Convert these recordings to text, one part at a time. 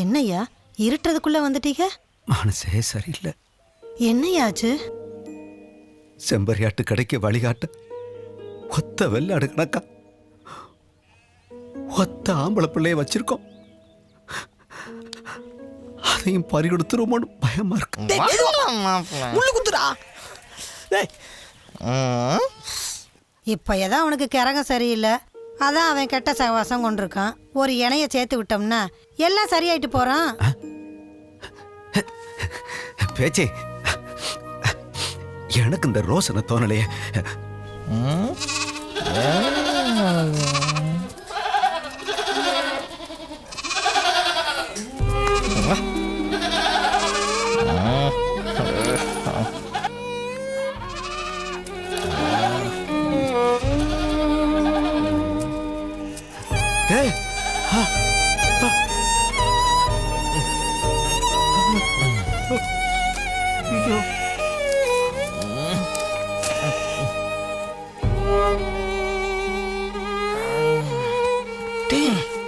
என்னையா இருட்டுறதுக்குள்ள வந்துட்டீங்க? மனசே சரியில்லை. என்னையாச்சு? செம்பரியாட்டு கடைக்கு வழிகாட்ட ஒத்த வெள்ளாடு கணக்கா ஒத்த ஆம்பளை பிள்ளைய வச்சிருக்கோம். அதையும் பறி கொடுத்துருமோன்னு பயமா இருக்கு. இப்ப ஏதோ அவனுக்கு கிறகம் சரியில்லை, அதான் அவன் கெட்ட சகவாசம் கொண்டிருக்கான். ஒரு இணைய சேர்த்து விட்டோம்னா எல்லாம் சரியாயிட்டு போறான். பேச்சே, எனக்கு இந்த ரோசனை தோணலையே.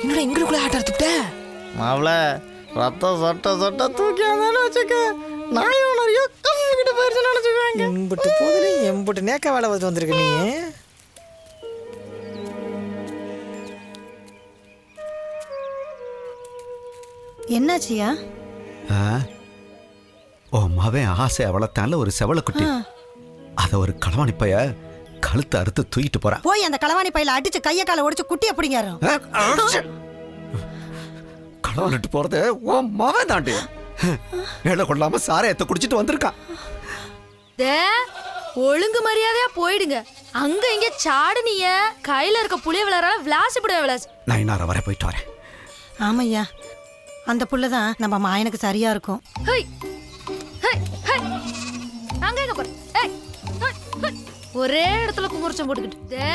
என்னடா எங்களுக்குள்ள ஆட்ட எடுத்துக்கிட்ட மாவுல ரத்தம் சொட்ட சொட்ட தூக்கி வந்தாலும் வச்சுக்க நாயும் நிறைய கம்மிக்கிட்ட போயிருச்சுன்னு நினச்சிக்குவாங்க. எம்பிட்டு போதிலே எம்பிட்டு நேக்க வேலை வந்து வந்திருக்க நீ. என்னாச்சியா? ஓ மவன் ஆசை வளர்த்தான்ல ஒரு செவலை குட்டி, அத ஒரு களவாணிப்பைய கழுத்தை அறுத்து தூக்கிட்டு போறான். போய் அந்த களவாணி பையில அடிச்சு கைய காலை உடைச்சு குட்டி அப்படிங்க. களவாணிட்டு போறது ஓ மவன் தாண்டி வேலை கொள்ளாம சாரையத்தை குடிச்சிட்டு வந்திருக்கான். ஒழுங்கு மரியாதையா போயிடுங்க. அங்க இங்க சாடுனீங்க, கையில இருக்க புளிய விளையாட விளாசிப்படுவேன் விளாசி. நான் இன்னார வர போயிட்டு வரேன். ஆமையா, அந்த புள்ளதான் நம்ம மாயனுக்கு சரியா இருக்கும். ஒரே இடத்துல குமுறிச்சம் போட்டுக்கிட்டு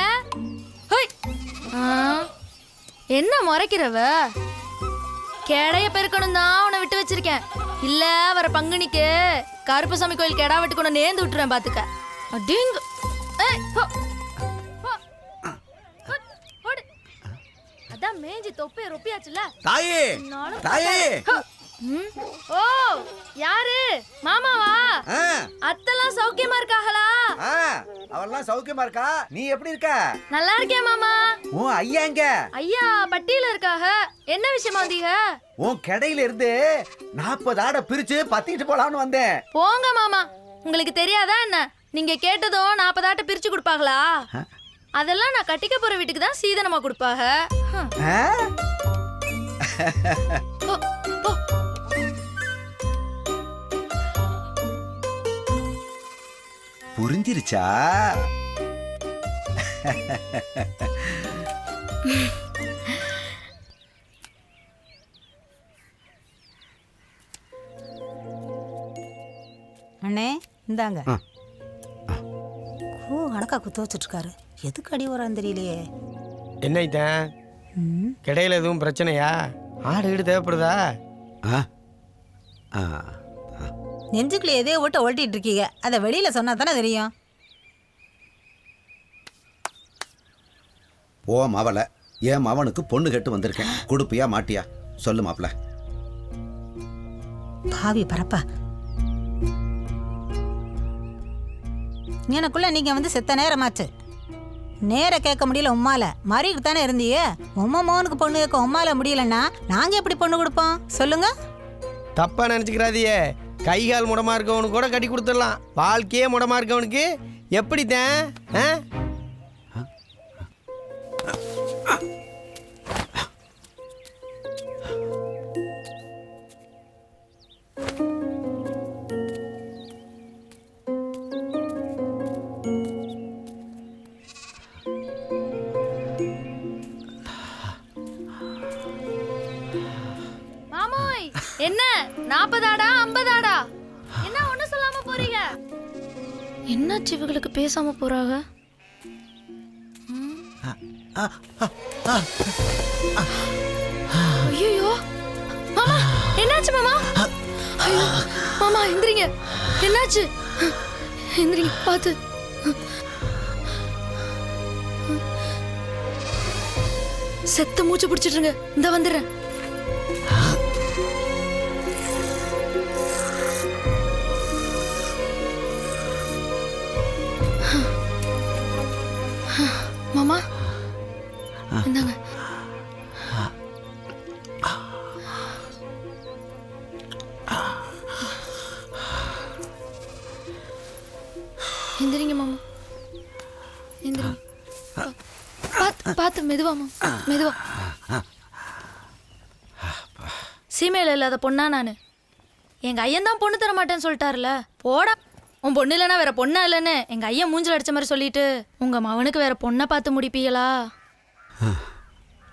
என்ன முறைக்கிறவ? கேடைய பெருக்கணும் தான் உன்னை விட்டு வச்சிருக்கேன். இல்ல வர பங்குனிக்கு கருப்பசாமி கோயில் கெடா வெட்டு கொண்டு நேர்ந்து விட்டுருவேன் பாத்துக்க. அப்படிங்க அதான் மேஞ்சி தொப்பைய ரொப்பியாச்சுல. தாயே தாயே. ஓ யாரு? மாமாவா? அத்தெல்லாம் சௌக்கியமா இருக்காங்களா? அவெல்லாம் சௌக்கியமா இருக்கா. நீ எப்படி இருக்க? நல்லா இருக்கேன் மாமா. உன் ஐயா எங்க? ஐயா பட்டியில இருக்காக. என்ன விஷயமா வந்தீங்க? உன் கடையில இருந்து 40 ஆடை பிரிச்சு பத்திட்டு போலான்னு வந்தேன். போங்க மாமா, உங்களுக்கு தெரியாதா என்ன? நீங்க கேட்டதும் 40 ஆட்டை பிரிச்சு கொடுப்பாங்களா? அதெல்லாம் நான் கட்டிக்க போற வீட்டுக்கு தான் சீதனமா கொடுப்பாங்க. புரிஞ்சிருச்சா? அண்ணே இந்தாங்க. கணக்கா குத்து வச்சுட்டு இருக்காரு. எதுக்கு அடி வரான்னு தெரியலையே. என்னைத்தான் கிடையில எதுவும் பிரச்சனையா? ஆடு வீடு தேவைப்படுதா? நெஞ்சுக்குள்ள எதையோ ஓட்ட ஓட்டிட்டு இருக்கீங்க, அதை வெளியில சொன்னா தானே தெரியும். ஓ மவளை, என் மவனுக்கு பொண்ணு கேட்டு வந்திருக்கேன். கொடுப்பியா மாட்டியா சொல்லு மாப்ள. பாவி பரப்பா, எனக்குள்ள நீங்க வந்து செத்த நேரமாச்சு. நேர கேட்க முடியல உம்மால. மறிக்கு தானே இருந்தீங்க. உம்மா மோனுக்கு பொண்ணு கேட்க உம்மால முடியலன்னா நாங்க எப்படி பொண்ணு கொடுப்போம் சொல்லுங்க? தப்பா நினைச்சுக்கிறாதியே. கை கால் முடமா இருக்கவனுக்கு கூட கட்டி கொடுத்துடலாம். வாழ்க்கையே முடமா இருக்கவனுக்கு எப்படித்தான்? மாமோய் என்ன 40 ஆடா 50 ஆடா? என்ன ஒண்ணு சொல்லாம போறீங்க? என்னாச்சு இவங்களுக்கு பேசாம போறாங்க? ஐயோ மாமா, என்னாச்சு மாமா? ஐயோ மாமா எந்திரிங்க. என்னாச்சு? எந்திரிங்க பாத்து. செத்த மூச்சு பிடிச்சிட்டு இருங்க. இந்த வந்துடுறேன். மாமா இந்தாங்க. எந்திரிங்க மாமா, எந்திரிங்க. பார்த்து பார்த்து, மெதுவா மாமா, மெதுவா. சீமையில இல்லாத பொண்ணா நானு? எங்க ஐயன் தான் பொண்ணு தர மாட்டேன்னு சொல்லிட்டாருல. போடா, உன் பொண்ணு இல்லைன்னா வேற பொண்ணா இல்லைன்னு எங்க ஐயன் மூஞ்சில் அடிச்ச மாதிரி சொல்லிட்டு உங்க மவனுக்கு வேற பொண்ணை பார்த்து முடிப்பீங்களா?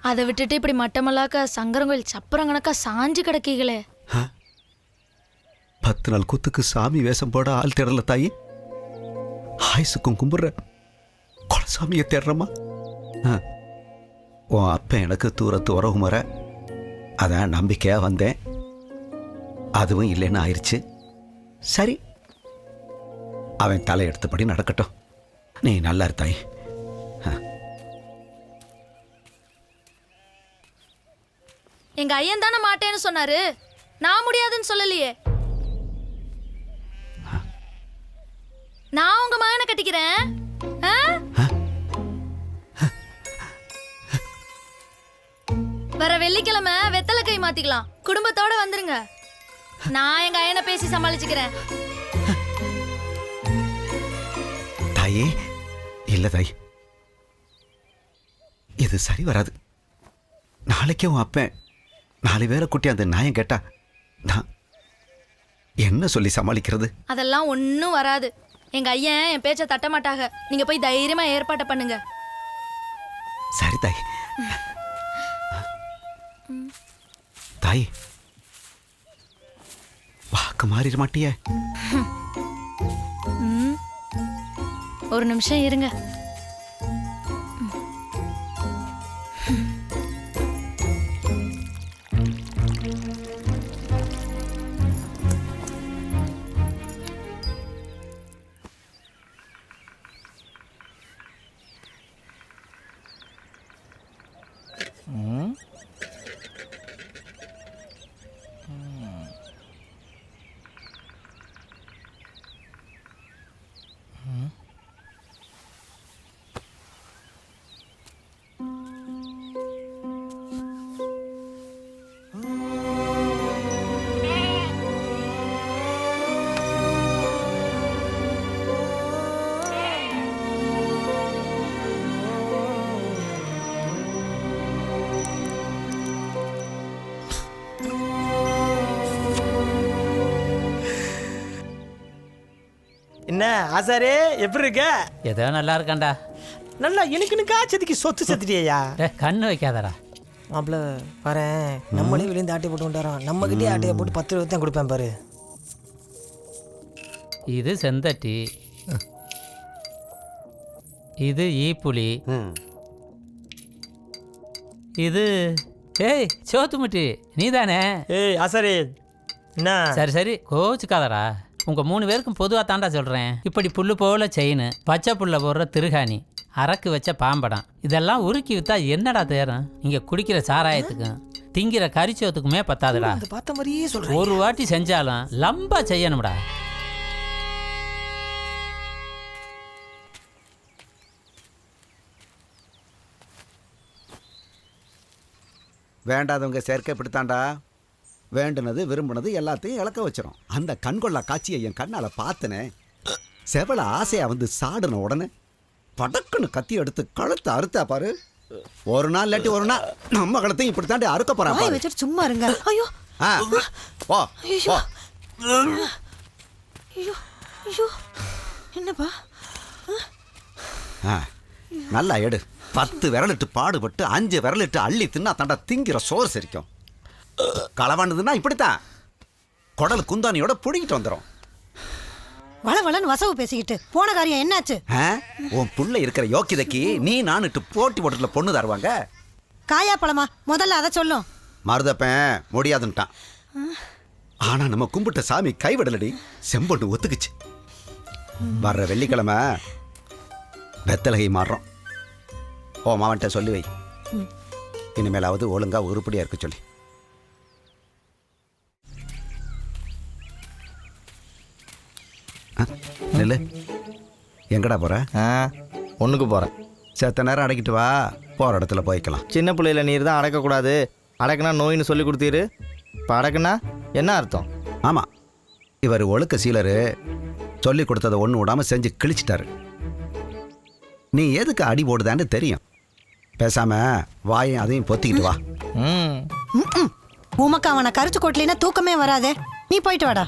அதை விட்டுட்டு இப்படி மட்டமல்லாக்க சங்கரங்கோயில் சப்பரம் கணக்கா சாஞ்சு கிடக்கீங்களே. 10 நாள் கூத்துக்கு சாமி வேஷம் போட ஆள் தேடல தாயி. ஆயுசுக்கும் கும்பிட்ற குலசாமியை தேடுறமா? உன் அப்பன் எனக்கு தூரத்து உறவு முறை, அதான் நம்பிக்கையாக வந்தேன். அதுவும் இல்லைன்னு ஆயிடுச்சு. சரி, அவன் தலையெடுத்தபடி நடக்கட்டும். நீ நல்லா இருத்தாய். எங்க ஐயன் தானே மாட்டேன்னு சொன்னாரு, நான் முடியாதுன்னு சொல்லலையே. நான் உங்க மகனை கட்டிக்கிறேன். வர வெள்ளிக்கிழமை வெத்தலை கை மாத்திக்கலாம். குடும்பத்தோட வந்துருங்க. நான் எங்க ஐயனை பேசி சமாளிச்சுக்கிறேன். தாயே, இல்ல தாய், இது சரி வராது. நாளைக்கே உன் அப்பன் 4 பேரை குட்டி அந்த நியாயம் கேட்டா நான் என்ன சொல்லி சமாளிக்கிறது? அதெல்லாம் ஒன்னும் வராது. எங்க ஐயன் என் பேச்ச தட்ட மாட்டாங்க. நீங்க போய் தைரியமா ஏற்பாட்டை பண்ணுங்க. சரி தாய். தாய், வாக்கு மாறிட மாட்டியே? ஒரு நிமிஷம் இருங்க. என்ன ஆசாரே, எப்படி இருக்க? ஏதோ நல்லா இருக்கான்டா. நல்லா எனக்குன்னு காய்ச்சதுக்கு சொத்து செத்துட்டியா? கண்ணு வைக்காதடா. மாப்பிள்ள பாரு, நம்மளே வெளியே ஆட்டையை போட்டு கொண்டாரோம். நம்ம கிட்டே ஆட்டையை போட்டு 10 ரூபா தான் கொடுப்பேன் பாரு. இது செந்தட்டி, இது ஈப்புளி, இது ஏய் சோத்துமுட்டி நீ தானே? ஏய் ஆசாரே, என்ன? சரி சரி, கோச்சுக்காதடா. உங்கள் 3 பேருக்கும் பொதுவாக தாண்டா சொல்கிறேன். இப்படி புல்லு போல செயின், பச்சை புல்ல போடுற திருகாணி, அரக்கு வச்ச பாம்படம், இதெல்லாம் உருக்கி விற்றா என்னடா தேரும்? இங்கே குடிக்கிற சாராயத்துக்கும் திங்கிற கறிச்சோத்துக்குமே பத்தாதுடா. பார்த்த மாதிரியே சொல்கிறேன். ஒரு வாட்டி செஞ்சாலும் லம்பா செய்யணும்டா. வேண்டாதவங்க சேர்க்க இப்படித்தாண்டா. வேண்டுனது விரும்பினது எல்லாத்தையும் இழக்க வச்சிடும். அந்த கண்கொள்ளா காட்சியை என் கண்ணால் பார்த்தனே. செவல ஆசையா வந்து சாடின உடனே படக்குன்னு கத்தி எடுத்து கழுத்தை அறுத்தா பாரு. ஒரு நாள் இல்லாட்டி ஒரு நாள் நம்ம கழுத்தையும் இப்படி தாண்டி அறுக்க போறான். வச்சுட்டு சும்மா இருங்க. ஐயோ போ போ. ஐயோ ஐயோ, என்னப்பா? நல்லா எடு. 10 விரலிட்டு பாடுபட்டு 5 விரலிட்டு அள்ளி தின்னா தாண்டா திங்கிற சோறு சரிக்கும். களவானதுன்னா இப்படித்தான் குடல் குந்தானியோட புடிங்கிட்டு வந்துடும். வளவளன்னு வசவு பேசிக்கிட்டு போன காரியம் என்னாச்சு? உன் புள்ள இருக்கிற யோக்கியதைக்கு நீ நானுட்டு போட்டி போட்டுல பொண்ணு தருவாங்க. காயா பழமா? முதல்ல அதை சொல்லும். மருதப்பன் முடியாதுன்ட்டான். ஆனா நம்ம கும்பிட்ட சாமி கைவிடலடி. செம்பொண்ணு ஒத்துக்குச்சு. வர்ற வெள்ளிக்கிழமை வெத்தலகை மாறுறோம். ஓ மாவன்ட்ட சொல்லி வை, இனிமேலாவது ஒழுங்கா உருப்படியா இருக்க சொல்லி. நெல்லு, எங்கடா போற? ஒன்றுக்கு போகிறேன். செத்த நேரம் அடக்கிட்டு வா, போகிற இடத்துல போய்க்கலாம். சின்ன பிள்ளையில நீர் தான் அடக்கக்கூடாது, அடக்குனா நோயின்னு சொல்லி கொடுத்தீரு. இப்போ அடக்குனா என்ன அர்த்தம்? ஆமாம், இவர் ஒழுக்க சீலரு சொல்லி கொடுத்ததை ஒன்று விடாமல் செஞ்சு கிழிச்சிட்டாரு. நீ எதுக்கு அடி போடுதான்னு தெரியும். பேசாம வாயும் அதையும் பொத்திக்கிட்டு வா. உமக்கு அவனை கரிச்சு கொட்டலினா தூக்கமே வராதே. நீ போயிட்டு வாடா.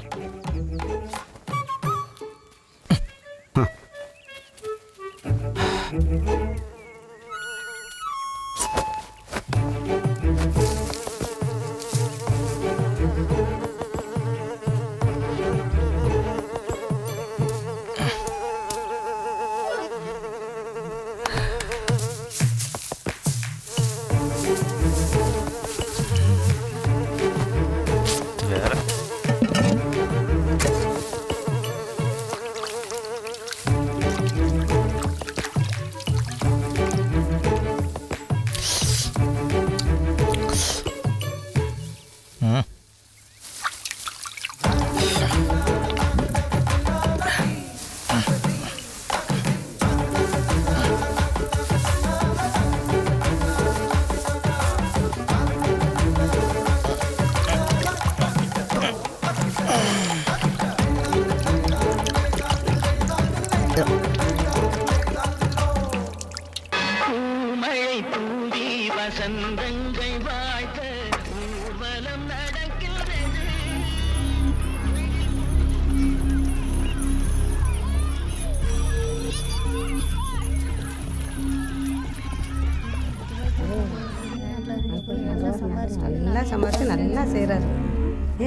நல்லா சம்பாரிச்சு நல்லா செய்யறாரு.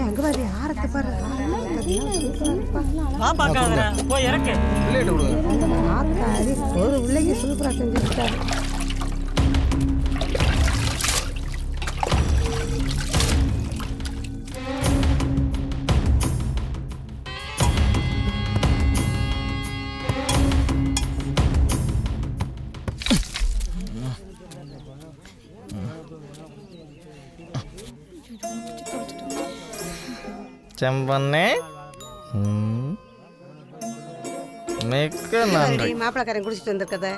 அங்க பாரு ஆரத்தை பாரு. ஒரு பிள்ளைக்கு சூப்பரா செஞ்சுட்டாரு. செம்பண்ணே, மிக்க நன்றி. மாப்பிளக்காரன் குடிச்சிட்டு வந்திருக்கத.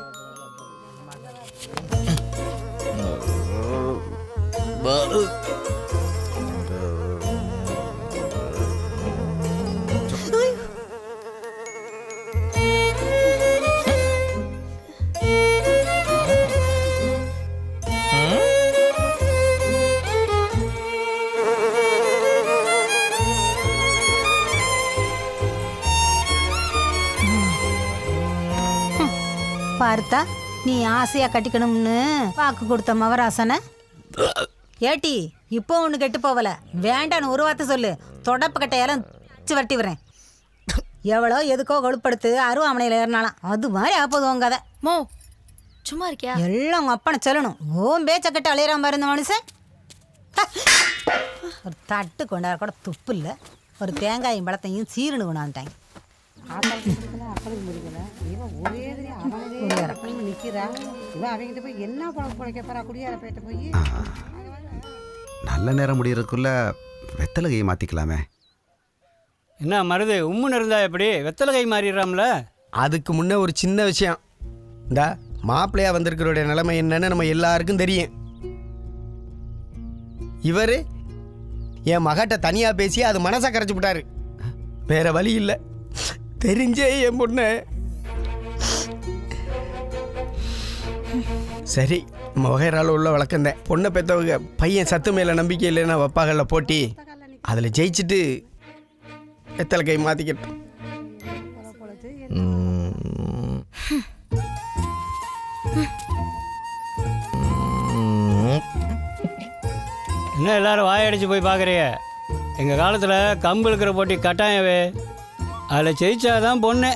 பார்த்தா நீ ஆசையா கட்டிக்கணும்னு வாக்கு கொடுத்த மவராசனை ஏட்டி இப்போ ஒன்று கெட்டு போகல. வேண்டான்னு ஒரு வார்த்தை சொல்லு, தொடப்பு கட்டையெல்லாம் வரட்டி வரேன். எவ்வளோ எதுக்கோ கொழுப்படுத்து அருவாமனையில் ஏறினாலாம், அது மாதிரி ஆப்போது உங்க கதை. மோ சும்மா இருக்கியா? எல்லாம் உங்க அப்பனை சொல்லணும். ஓம் பேச்ச கட்ட அலையிறாம பாரு இந்த மனுஷன். ஒரு தட்டு கொண்டாட கூட துப்பு இல்லை. ஒரு தேங்காயும் பழத்தையும் சீருன்னு கொண்டாந்துட்டாங்க. நல்ல நேரம் முடியறதுக்குள்ள வெத்தலகையை மாத்திக்கலாமே. என்ன மருது உம்முன்னு இருந்தா எப்படி வெத்தலை கை மாறிடுறாம்ல? அதுக்கு முன்னே ஒரு சின்ன விஷயம். இந்த மாப்பிள்ளையா வந்திருக்கிறோடைய நிலைமை என்னன்னு நம்ம எல்லாருக்கும் தெரியும். இவர் என் மகட்ட தனியாக பேசி அது மனசை கரைச்சி விட்டாரு. வேற வழி இல்லை. தெரிஞ்சே என் பொண்ணு. சரி, நம்ம வகைறால உள்ள வழக்கந்தேன். பொண்ணை பெற்றவங்க பையன் சத்து மேலே நம்பிக்கை இல்லைன்னா வப்பாகளில் போட்டி அதில் ஜெயிச்சுட்டு வெத்தலை கை மாற்றிக்கிட்டோம். என்ன எல்லாரும் வாயடிச்சு போய் பார்க்குறிய? எங்கள் காலத்தில் கம்பு இருக்கிற போட்டி கட்டாயவே, அதில் ஜெயிச்சாதான் பொண்ணு.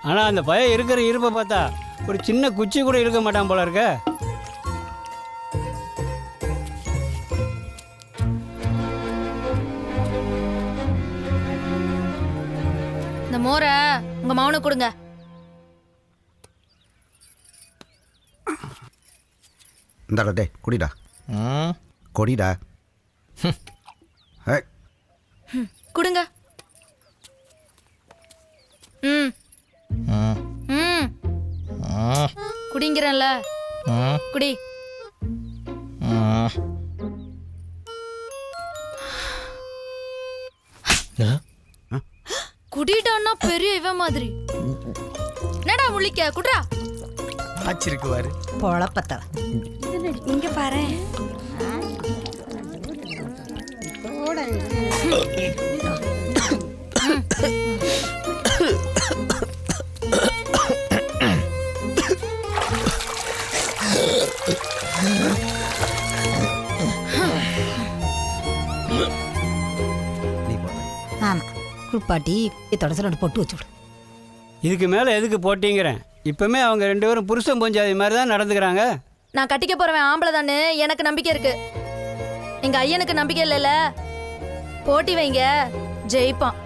ஆனால் அந்த பையன் இருக்கிற இருப்பை பார்த்தா ஒரு சின்ன குச்சி கூட இருக்க மாட்டான் போல இருக்க. இந்த மோரை உங்க மௌன கொடுங்க. இந்தாடா டே குடிடா. கொடிடா. கொடுங்க. குடிங்கிறேன்ல. ம் குடி. ம். குடிட்டான்னா பெரிய இவன் மாதிரி. என்னடா முழிக்க குட்ரா. ஆச்சிருக்கு பாரு. பொழப்பத்தவ இங்க பாரு. நீ போத ஆமா குளிப்பாட்டி தொடச்சு ரெண்டு பொட்டு வச்சு விடு. இதுக்கு மேலே எதுக்கு போட்டிங்கிறேன். இப்போமே அவங்க 2 பேரும் புருஷன் பொஞ்சாதி மாதிரி தான் நடந்துக்கிறாங்க. நான் கட்டிக்க போறவன் ஆம்பளை தானே எனக்கு நம்பிக்கை இருக்கு. எங்க ஐயனுக்கு நம்பிக்கை இல்லைல்ல. போட்டி வைங்க, ஜெயிப்பான்.